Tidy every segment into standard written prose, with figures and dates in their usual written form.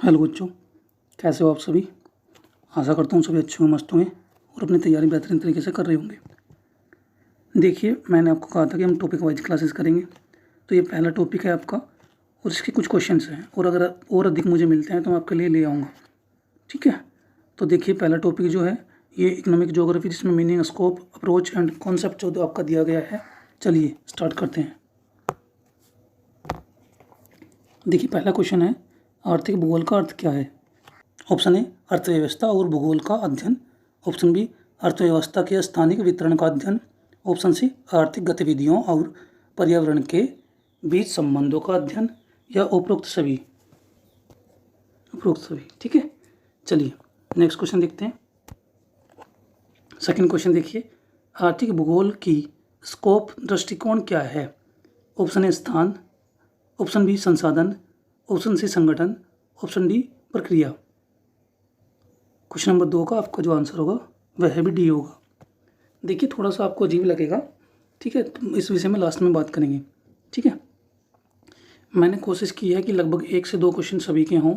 Hello बच्चों, कैसे हो आप सभी। आशा करता हूँ सभी अच्छे होंगे, मस्त होंगे और अपनी तैयारी बेहतरीन तरीके से कर रहे होंगे। देखिए, मैंने आपको कहा था कि हम टॉपिक वाइज क्लासेस करेंगे। तो ये पहला टॉपिक है आपका और इसके कुछ क्वेश्चंस हैं, और अगर और अधिक मुझे मिलते हैं तो मैं आपके लिए ले आऊँगा। ठीक है। तो देखिए, पहला टॉपिक जो है ये इकोनॉमिक ज्योग्राफी, जिसमें meaning, scope, approach and concept जो आपका दिया गया है। चलिए स्टार्ट करते हैं। देखिए, पहला क्वेश्चन है, आर्थिक भूगोल का अर्थ क्या है। ऑप्शन ए, अर्थव्यवस्था और भूगोल का अध्ययन। ऑप्शन बी, अर्थव्यवस्था के स्थानिक वितरण का अध्ययन। ऑप्शन सी, आर्थिक गतिविधियों और पर्यावरण के बीच संबंधों का अध्ययन, या उपरोक्त सभी। ठीक है। चलिए नेक्स्ट क्वेश्चन देखते हैं। सेकंड क्वेश्चन देखिए, आर्थिक भूगोल की स्कोप दृष्टिकोण क्या है। ऑप्शन ए, स्थान। ऑप्शन बी, संसाधन। ऑप्शन सी, संगठन। ऑप्शन डी, प्रक्रिया। क्वेश्चन नंबर 2 का आपका जो आंसर होगा वह भी डी होगा। देखिए, थोड़ा सा आपको अजीब लगेगा, ठीक है, तो इस विषय में लास्ट में बात करेंगे। ठीक है। मैंने कोशिश की है कि लगभग 1 से 2 क्वेश्चन सभी के हों,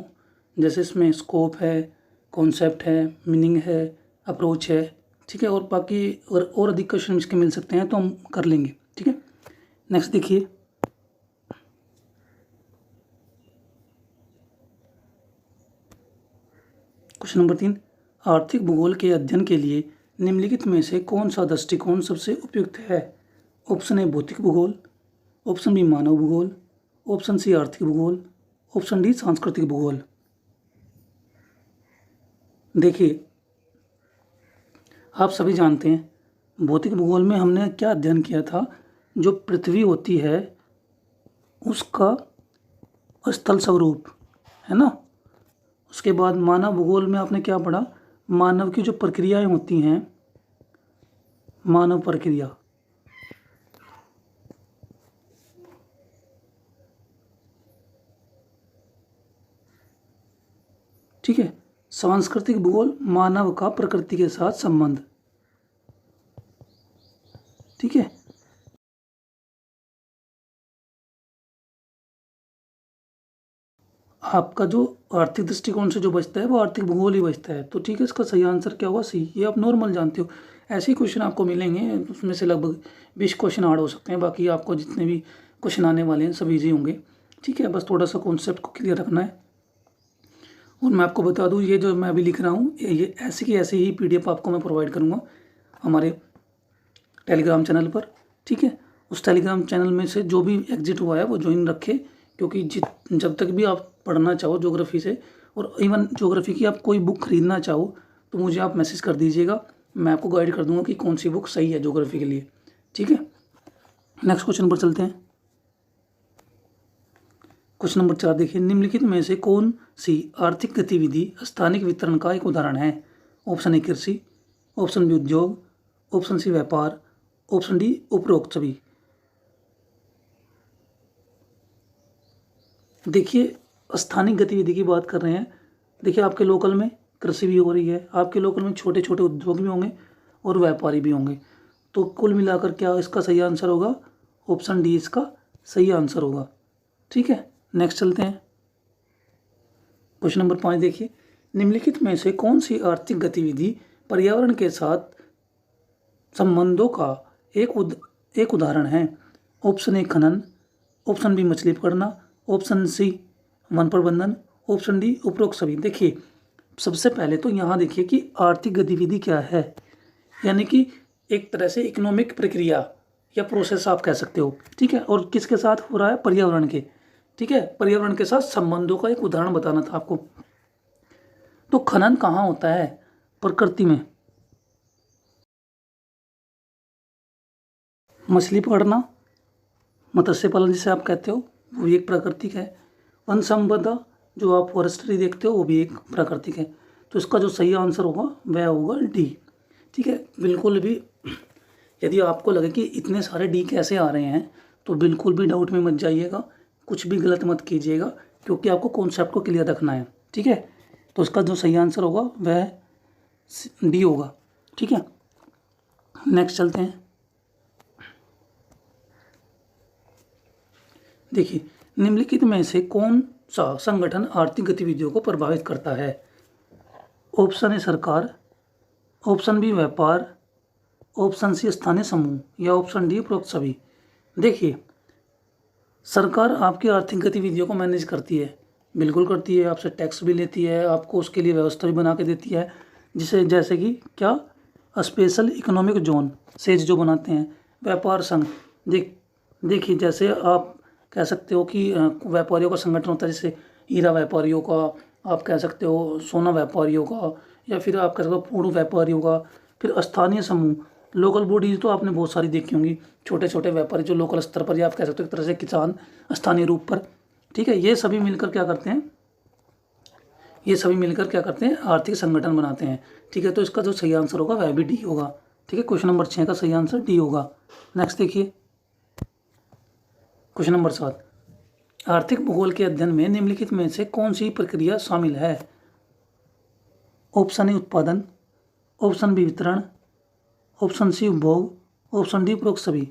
जैसे इसमें स्कोप है, कॉन्सेप्ट है, मीनिंग है, अप्रोच है। ठीक है। और बाकी और अधिक क्वेश्चन इसके मिल सकते हैं तो हम कर लेंगे। ठीक है। नेक्स्ट देखिए, क्वेश्चन नंबर 3, आर्थिक भूगोल के अध्ययन के लिए निम्नलिखित में से कौन सा दृष्टिकोण सबसे उपयुक्त है। ऑप्शन ए, भौतिक भूगोल। ऑप्शन बी, मानव भूगोल। ऑप्शन सी, आर्थिक भूगोल। ऑप्शन डी, सांस्कृतिक भूगोल। देखिए, आप सभी जानते हैं भौतिक भूगोल में हमने क्या अध्ययन किया था। जो पृथ्वी होती है उसका स्थल स्वरूप, है ना। उसके बाद मानव भूगोल में आपने क्या पढ़ा, मानव की जो प्रक्रियाएं होती हैं, मानव प्रक्रिया। ठीक है। सांस्कृतिक भूगोल, मानव का प्रकृति के साथ संबंध। ठीक है। आपका जो आर्थिक दृष्टिकोण से जो बचता है वो आर्थिक भूगोल ही बचता है। तो ठीक है, इसका सही आंसर क्या होगा, सी। ये आप नॉर्मल जानते हो। ऐसे ही क्वेश्चन आपको मिलेंगे, उसमें से लगभग 20 क्वेश्चन हार्ड हो सकते हैं, बाकी आपको जितने भी क्वेश्चन आने वाले हैं सब इजी होंगे। ठीक है। बस थोड़ा सा कॉन्सेप्ट को क्लियर रखना है। और मैं आपको बता दूँ, ये जो मैं अभी लिख रहा हूँ ये ऐसी की ऐसी ही PDF आपको मैं प्रोवाइड करूँगा हमारे टेलीग्राम चैनल पर। ठीक है। उस टेलीग्राम चैनल में से जो भी एग्जिट हुआ है वो ज्वाइन रखे, क्योंकि जब तक भी आप पढ़ना चाहो ज्योग्राफी से, और इवन ज्योग्राफी की आप कोई बुक खरीदना चाहो तो मुझे आप मैसेज कर दीजिएगा, मैं आपको गाइड कर दूंगा कि कौन सी बुक सही है ज्योग्राफी के लिए। ठीक है। नेक्स्ट क्वेश्चन पर चलते हैं। क्वेश्चन नंबर 4 देखिए, निम्नलिखित में से कौन सी आर्थिक गतिविधि स्थानिक वितरण का एक उदाहरण है। ऑप्शन ए, कृषि। ऑप्शन बी, उद्योग। ऑप्शन सी, व्यापार। ऑप्शन डी, उपरोक्त सभी। देखिए, स्थानिक गतिविधि की बात कर रहे हैं। देखिए, आपके लोकल में कृषि भी हो रही है, आपके लोकल में छोटे छोटे उद्योग भी होंगे और व्यापारी भी होंगे। तो कुल मिलाकर क्या इसका सही आंसर होगा, ऑप्शन डी इसका सही आंसर होगा। ठीक है। नेक्स्ट चलते हैं। क्वेश्चन नंबर 5 देखिए, निम्नलिखित में से कौन सी आर्थिक गतिविधि पर्यावरण के साथ संबंधों का एक उदाहरण है। ऑप्शन ए, खनन। ऑप्शन बी, मछली पकड़ना। ऑप्शन सी, वन प्रबंधन। ऑप्शन डी, उपरोक्त सभी। देखिए, सबसे पहले तो यहाँ देखिए कि आर्थिक गतिविधि क्या है, यानी कि एक तरह से इकोनॉमिक प्रक्रिया या प्रोसेस आप कह सकते हो। ठीक है। और किसके साथ हो रहा है, पर्यावरण के। ठीक है। पर्यावरण के साथ संबंधों का एक उदाहरण बताना था आपको। तो खनन कहाँ होता है, प्रकृति में। मछली पकड़ना, मत्स्य पालन जिसे आप कहते हो, वो भी एक प्राकृतिक है। वन संपदा जो आप फॉरेस्ट्री देखते हो वो भी एक प्राकृतिक है। तो इसका जो सही आंसर होगा वह होगा डी। ठीक है। बिल्कुल भी यदि आपको लगे कि इतने सारे डी कैसे आ रहे हैं तो बिल्कुल भी डाउट में मत जाइएगा, कुछ भी गलत मत कीजिएगा, क्योंकि आपको कॉन्सेप्ट को क्लियर रखना है। ठीक है। तो इसका जो सही आंसर होगा वह डी होगा। ठीक है। नेक्स्ट चलते हैं। देखिए, निम्नलिखित में से कौन सा संगठन आर्थिक गतिविधियों को प्रभावित करता है? ऑप्शन ए सरकार, ऑप्शन बी व्यापार, ऑप्शन सी स्थानीय समूह या ऑप्शन डी उपरोक्त सभी। देखिए, सरकार आपकी आर्थिक गतिविधियों को मैनेज करती है, बिल्कुल करती है, आपसे टैक्स भी लेती है, आपको उसके लिए व्यवस्था भी बना के देती है, जिसे जैसे कि क्या स्पेशल इकोनॉमिक जोन सेज जो बनाते हैं, व्यापार संघ। देखिए, जैसे आप कह सकते हो कि व्यापारियों का संगठन होता है, जैसे हीरा व्यापारियों का, आप कह सकते हो सोना व्यापारियों का, या फिर आप कह सकते हो पूर्ण व्यापारियों का। फिर स्थानीय समूह, लोकल बॉडीज तो आपने बहुत सारी देखी होंगी, छोटे छोटे व्यापारी जो लोकल स्तर पर, या आप कह सकते हो एक तरह से किसान स्थानीय रूप पर। ठीक है, ये सभी मिलकर क्या करते हैं, ये सभी मिलकर क्या करते हैं, आर्थिक संगठन बनाते हैं। ठीक है, तो इसका जो सही आंसर होगा वह भी डी होगा। ठीक है, क्वेश्चन नंबर 6 का सही आंसर डी होगा। नेक्स्ट देखिए, क्वेश्चन नंबर 7, आर्थिक भूगोल के अध्ययन में निम्नलिखित में से कौन सी प्रक्रिया शामिल है? ऑप्शन ए उत्पादन, ऑप्शन बी वितरण, ऑप्शन सी उपभोग, ऑप्शन डी उपरोक्त सभी।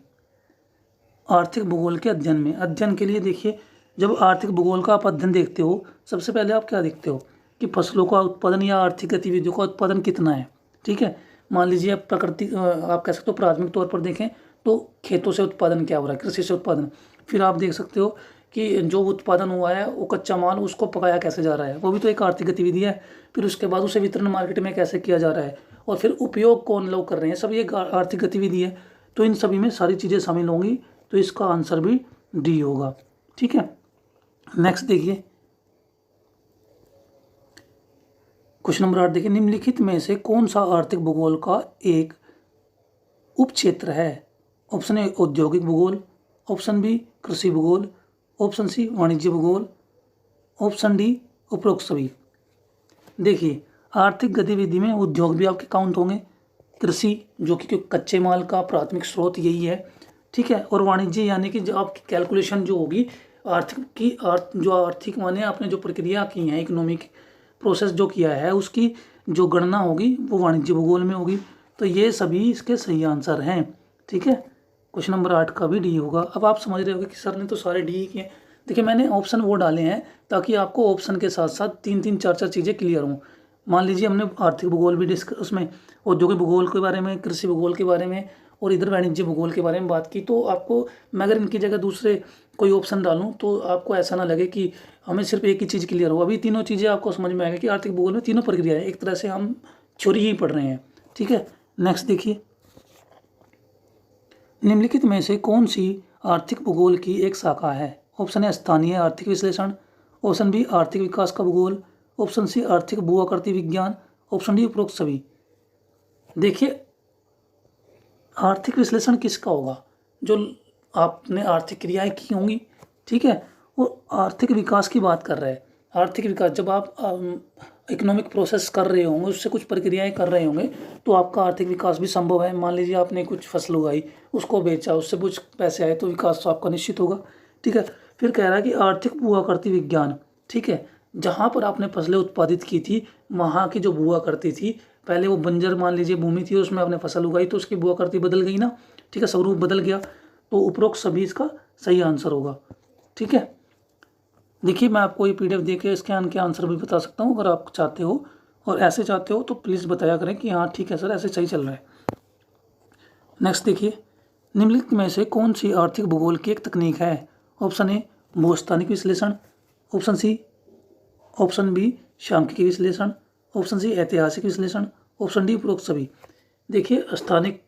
आर्थिक भूगोल के अध्ययन में, अध्ययन के लिए देखिए, जब आर्थिक भूगोल का आप अध्ययन देखते हो, सबसे पहले आप क्या देखते हो कि फसलों का उत्पादन या आर्थिक गतिविधियों का उत्पादन कितना है। ठीक है, मान लीजिए आप आप कह सकते हो प्राथमिक तौर पर देखें तो खेतों से उत्पादन क्या हो रहा है, कृषि से उत्पादन। फिर आप देख सकते हो कि जो उत्पादन हुआ है वो कच्चा माल, उसको पकाया कैसे जा रहा है, वो भी तो एक आर्थिक गतिविधि है। फिर उसके बाद उसे वितरण मार्केट में कैसे किया जा रहा है, और फिर उपयोग कौन लोग कर रहे हैं, सब ये एक आर्थिक गतिविधि है। तो इन सभी में सारी चीज़ें शामिल होंगी, तो इसका आंसर भी डी होगा। ठीक है, नेक्स्ट देखिए, क्वेश्चन नंबर 8 देखिए, निम्नलिखित में से कौन सा आर्थिक भूगोल का एक उप क्षेत्र है? ऑप्शन ए औद्योगिक भूगोल, ऑप्शन बी कृषि भूगोल, ऑप्शन सी वाणिज्य भूगोल, ऑप्शन डी उपरोक्त सभी। देखिए, आर्थिक गतिविधि में उद्योग भी आपके काउंट होंगे, कृषि जो कि कच्चे माल का प्राथमिक स्रोत यही है। ठीक है, और वाणिज्य यानी कि जो आपकी कैलकुलेशन जो होगी आर्थिक की, जो आर्थिक माने आपने जो प्रक्रिया की है, इकोनॉमिक प्रोसेस जो किया है, उसकी जो गणना होगी वो वाणिज्य भूगोल में होगी। तो ये सभी इसके सही आंसर हैं। ठीक है, क्वेश्चन नंबर 8 का भी डी होगा। अब आप समझ रहे होगे कि सर ने तो सारे डी किए। देखिए, मैंने ऑप्शन वो डाले हैं ताकि आपको ऑप्शन के साथ साथ 3-3 4-4 चीज़ें क्लियर हों। मान लीजिए हमने आर्थिक भूगोल भी उसमें औद्योगिक भूगोल के बारे में, कृषि भूगोल के बारे में और इधर वाणिज्य भूगोल के बारे में बात की, तो आपको मैं अगर इनकी जगह दूसरे कोई ऑप्शन डालूं तो आपको ऐसा ना लगे कि हमें सिर्फ एक ही चीज़ क्लियर हो। अभी तीनों चीज़ें आपको समझ में आएगा कि आर्थिक भूगोल में तीनों प्रक्रियाएं एक तरह से हम थ्योरी ही पढ़ रहे हैं। ठीक है, नेक्स्ट देखिए, निम्नलिखित में से कौन सी आर्थिक भूगोल की एक शाखा है? ऑप्शन ए स्थानीय आर्थिक विश्लेषण, ऑप्शन बी आर्थिक विकास का भूगोल, ऑप्शन सी आर्थिक भू आकृति विज्ञान, ऑप्शन डी उपरोक्त सभी। देखिए, आर्थिक विश्लेषण किसका होगा? जो आपने आर्थिक क्रियाएं की होंगी। ठीक है, वो आर्थिक विकास की बात कर रहे हैं। आर्थिक विकास, जब आप इकोनॉमिक प्रोसेस कर रहे होंगे, उससे कुछ प्रक्रियाएं कर रहे होंगे, तो आपका आर्थिक विकास भी संभव है। मान लीजिए आपने कुछ फसल उगाई, उसको बेचा, उससे कुछ पैसे आए, तो विकास तो आपका निश्चित होगा। ठीक है, फिर कह रहा है कि आर्थिक भू आकृति विज्ञान। ठीक है, जहाँ पर आपने फसलें उत्पादित की थी, वहाँ की जो भू आकृति थी, पहले वो बंजर मान लीजिए भूमि थी, उसमें आपने फसल उगाई तो उसकी भू आकृति बदल गई ना। ठीक है, स्वरूप बदल गया, तो उपरोक्त सभी इसका सही आंसर होगा। ठीक है, देखिए, मैं आपको ये PDF दे के स्कैन के आंसर भी बता सकता हूँ अगर आप चाहते हो, और ऐसे चाहते हो तो प्लीज़ बताया करें कि हाँ ठीक है सर, ऐसे सही चल रहा है। नेक्स्ट देखिए, निम्नलिखित में से कौन सी आर्थिक भूगोल की एक तकनीक है? ऑप्शन ए भूस्थानिक विश्लेषण, ऑप्शन सी, ऑप्शन बी सांख्यिकी विश्लेषण, ऑप्शन सी ऐतिहासिक विश्लेषण, ऑप्शन डी उपरोक्त सभी। देखिए, स्थानिक,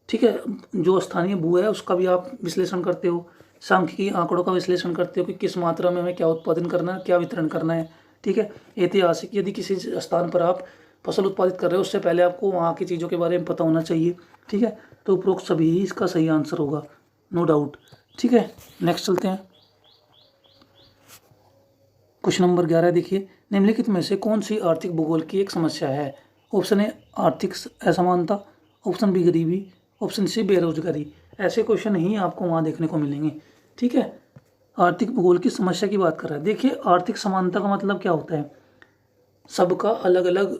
ठीक है, जो स्थानीय भू है उसका भी आप विश्लेषण करते हो, सांख्यिकी आंकड़ों का विश्लेषण करते हो कि किस मात्रा में हमें क्या उत्पादन करना है, क्या वितरण करना है। ठीक है, ऐतिहासिक, यदि किसी स्थान पर आप फसल उत्पादित कर रहे हो, उससे पहले आपको वहाँ की चीज़ों के बारे में पता होना चाहिए। ठीक है, तो उपरोक्त सभी ही इसका सही आंसर होगा, नो डाउट। ठीक है, नेक्स्ट चलते हैं, क्वेश्चन नंबर 11 देखिए, निम्नलिखित में से कौन सी आर्थिक भूगोल की एक समस्या है? ऑप्शन ए आर्थिक असमानता, ऑप्शन बी गरीबी, ऑप्शन सी बेरोजगारी। ऐसे क्वेश्चन ही आपको वहाँ देखने को मिलेंगे। ठीक है, आर्थिक भूगोल की समस्या की बात कर रहा है। देखिए, आर्थिक समानता का मतलब क्या होता है? सबका अलग अलग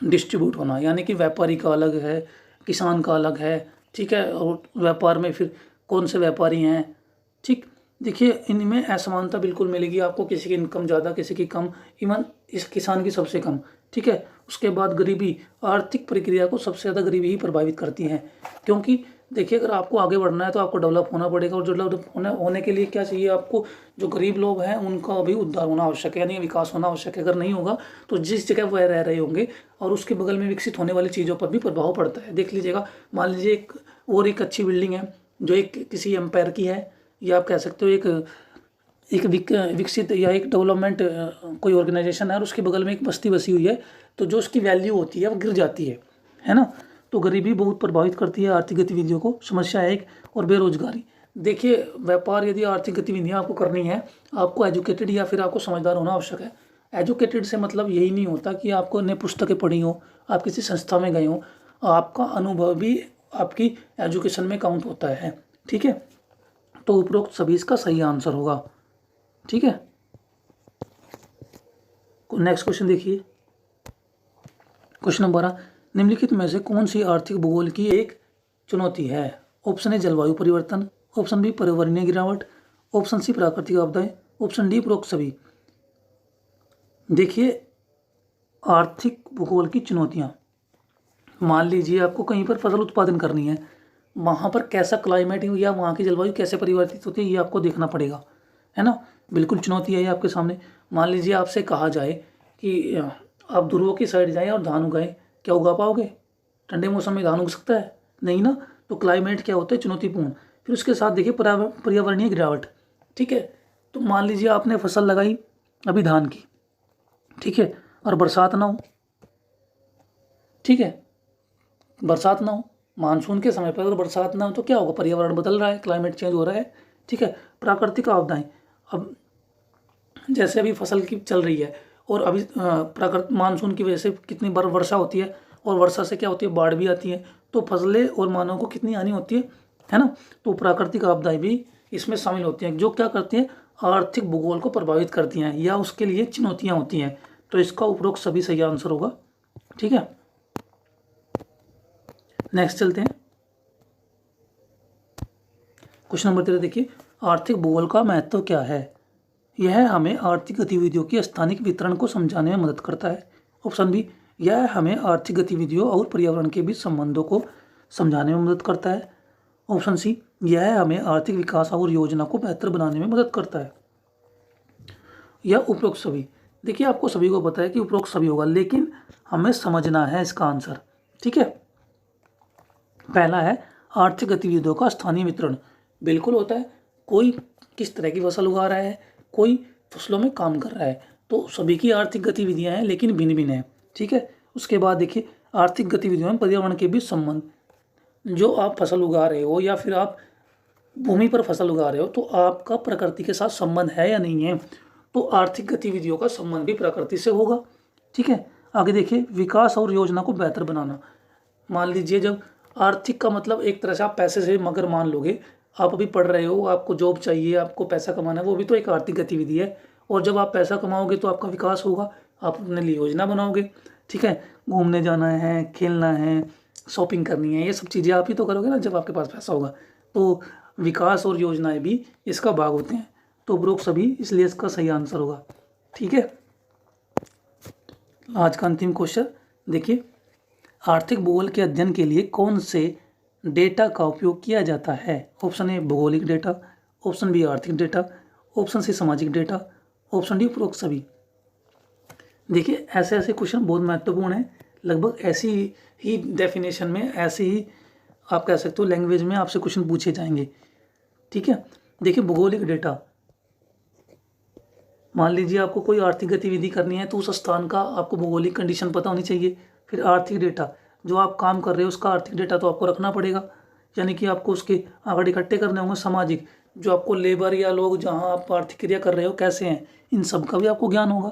डिस्ट्रीब्यूट होना, यानी कि व्यापारी का अलग है, किसान का अलग है। ठीक है, और व्यापार में फिर कौन से व्यापारी हैं, ठीक, देखिए इनमें असमानता बिल्कुल मिलेगी आपको, किसी की इनकम ज़्यादा किसी की कम, इवन इस किसान की सबसे कम। ठीक है, उसके बाद गरीबी, आर्थिक प्रक्रिया को सबसे ज़्यादा गरीबी ही प्रभावित करती है। क्योंकि देखिए अगर आपको आगे बढ़ना है तो आपको डेवलप होना पड़ेगा, और जो डेवलप होने के लिए क्या चाहिए आपको, जो गरीब लोग हैं उनका भी उद्धार होना आवश्यक है, यानी विकास होना आवश्यक है। अगर नहीं होगा तो जिस जगह वह रह रहे होंगे और उसके बगल में विकसित होने वाली चीज़ों पर भी प्रभाव पड़ता है। देख लीजिएगा, मान लीजिए एक अच्छी बिल्डिंग है जो एक किसी एम्पायर की है, या आप कह सकते हो एक विकसित या एक डेवलपमेंट कोई ऑर्गेनाइजेशन है और उसके बगल में एक बस्ती बसी हुई है, तो जो उसकी वैल्यू होती है वो गिर जाती है ना। तो गरीबी बहुत प्रभावित करती है आर्थिक गतिविधियों को। समस्या एक, और बेरोजगारी। देखिए व्यापार यदि आर्थिक गतिविधियाँ आपको करनी है, आपको एजुकेटेड या फिर आपको समझदार होना आवश्यक है। एजुकेटेड से मतलब यही नहीं होता कि आपको नई पुस्तकें पढ़ी हो, आप किसी संस्था में गए हो, आपका अनुभव भी आपकी एजुकेशन में काउंट होता है। ठीक है, तो उपरोक्त सभी इसका सही आंसर होगा। ठीक है, नेक्स्ट क्वेश्चन देखिए, क्वेश्चन नंबर 12, निम्नलिखित में से कौन सी आर्थिक भूगोल की एक चुनौती है? ऑप्शन ए जलवायु परिवर्तन, ऑप्शन बी पर्यावरणीय गिरावट, ऑप्शन सी प्राकृतिक आपदाएं, ऑप्शन डी उपरोक्त सभी। देखिए आर्थिक भूगोल की चुनौतियां, मान लीजिए आपको कहीं पर फसल उत्पादन करनी है, वहाँ पर कैसा क्लाइमेट है या वहाँ की जलवायु कैसे परिवर्तित होती है ये आपको देखना पड़ेगा, है ना। बिल्कुल चुनौती है ये आपके सामने। मान लीजिए आपसे कहा जाए कि आप ध्रुवों की साइड जाएं और धान उगाएं, क्या उगा पाओगे? ठंडे मौसम में धान उग सकता है? नहीं ना। तो क्लाइमेट क्या होता है? चुनौतीपूर्ण। फिर उसके साथ देखिए पर्यावरणीय गिरावट। ठीक है, तो मान लीजिए आपने फसल लगाई अभी धान की, ठीक है, और बरसात ना हो। ठीक है, बरसात ना हो, मानसून के समय पर अगर बरसात ना हो तो क्या होगा? पर्यावरण बदल रहा है, क्लाइमेट चेंज हो रहा है। ठीक है, प्राकृतिक आपदाएं, अब जैसे अभी फसल की चल रही है और अभी प्राकृतिक मानसून की वजह से कितनी बार वर्षा होती है, और वर्षा से क्या होती है? बाढ़ भी आती है, तो फसलें और मानव को कितनी हानि होती है ना। तो प्राकृतिक आपदाएं भी इसमें शामिल होती हैं, जो क्या करती हैं? आर्थिक भूगोल को प्रभावित करती हैं या उसके लिए चुनौतियाँ होती हैं। तो इसका उपरोक्त सभी सही आंसर होगा। ठीक है, नेक्स्ट चलते हैं, क्वेश्चन नंबर 13 देखिए, आर्थिक भूगोल का महत्व क्या है? यह हमें आर्थिक गतिविधियों के स्थानिक वितरण को समझाने में मदद करता है। ऑप्शन बी, यह हमें आर्थिक गतिविधियों और पर्यावरण के बीच संबंधों को समझाने में मदद करता है। ऑप्शन सी, यह हमें आर्थिक विकास और योजना को बेहतर बनाने में मदद करता है। या उपरोक्त सभी। देखिए आपको सभी को पता है कि उपरोक्त सभी होगा, लेकिन हमें समझना है इसका आंसर। ठीक है, पहला है आर्थिक गतिविधियों का स्थानीय वितरण। बिल्कुल होता है, कोई किस तरह की फसल उगा रहा है, कोई फसलों में काम कर रहा है, तो सभी की आर्थिक गतिविधियां हैं लेकिन भिन्न भिन्न हैं। ठीक है, उसके बाद देखिए आर्थिक गतिविधियों में पर्यावरण के बीच संबंध। जो आप फसल उगा रहे हो या फिर आप भूमि पर फसल उगा रहे हो, तो आपका प्रकृति के साथ संबंध है या नहीं है, तो आर्थिक गतिविधियों का संबंध भी प्रकृति से होगा। ठीक है, आगे देखिए विकास और योजना को बेहतर बनाना। मान लीजिए जब आर्थिक का मतलब एक तरह से आप पैसे से मगर मान लोगे, आप अभी पढ़ रहे हो, आपको जॉब चाहिए, आपको पैसा कमाना है, वो भी तो एक आर्थिक गतिविधि है। और जब आप पैसा कमाओगे तो आपका विकास होगा, आप अपने लिए योजना बनाओगे। ठीक है, घूमने जाना है, खेलना है, शॉपिंग करनी है, ये सब चीज़ें आप ही तो करोगे ना जब आपके पास पैसा होगा। तो विकास और योजनाएं भी इसका भाग होते हैं। तो उपरोक्त सभी, इसलिए इसका सही आंसर होगा। ठीक है, आज का अंतिम क्वेश्चन देखिए, आर्थिक भूगोल के अध्ययन के लिए कौन से डेटा का उपयोग किया जाता है? ऑप्शन ए भौगोलिक डेटा, ऑप्शन बी आर्थिक डेटा, ऑप्शन सी सामाजिक डेटा, ऑप्शन डी उपरोक्त सभी। देखिए ऐसे ऐसे क्वेश्चन बहुत महत्वपूर्ण है, लगभग ऐसी ही डेफिनेशन में, ऐसे ही आप कह सकते हो लैंग्वेज में आपसे क्वेश्चन पूछे जाएंगे। ठीक है, देखिए भौगोलिक डेटा, मान लीजिए आपको कोई आर्थिक गतिविधि करनी है तो उस स्थान का आपको भौगोलिक कंडीशन पता होनी चाहिए। फिर आर्थिक डेटा, जो आप काम कर रहे हो उसका आर्थिक डेटा तो आपको रखना पड़ेगा, यानी कि आपको उसके आंकड़े इकट्ठे करने होंगे। सामाजिक, जो आपको लेबर या लोग जहाँ आप आर्थिक क्रिया कर रहे हो कैसे हैं, इन सब का भी आपको ज्ञान होगा।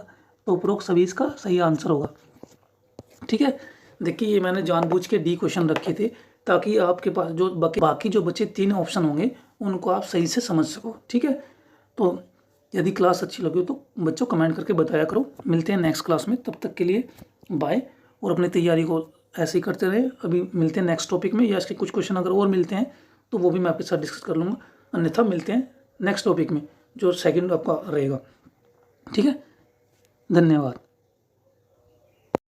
तो उपरोक्त सभी इसका सही आंसर होगा। ठीक है, देखिए ये मैंने जानबूझ के डी क्वेश्चन रखे थे ताकि आपके पास जो बाकी जो बचे 3 ऑप्शन होंगे उनको आप सही से समझ सको। ठीक है, तो यदि क्लास अच्छी लगी हो तो बच्चों कमेंट करके बताया करो। मिलते हैं नेक्स्ट क्लास में, तब तक के लिए बाय। और अपनी तैयारी को ऐसे ही करते रहे। अभी मिलते हैं नेक्स्ट टॉपिक में, या इसके कुछ क्वेश्चन अगर और मिलते हैं तो वो भी मैं आपके साथ डिस्कस कर लूँगा। अन्यथा मिलते हैं नेक्स्ट टॉपिक में जो सेकंड आपका रहेगा। ठीक है, धन्यवाद।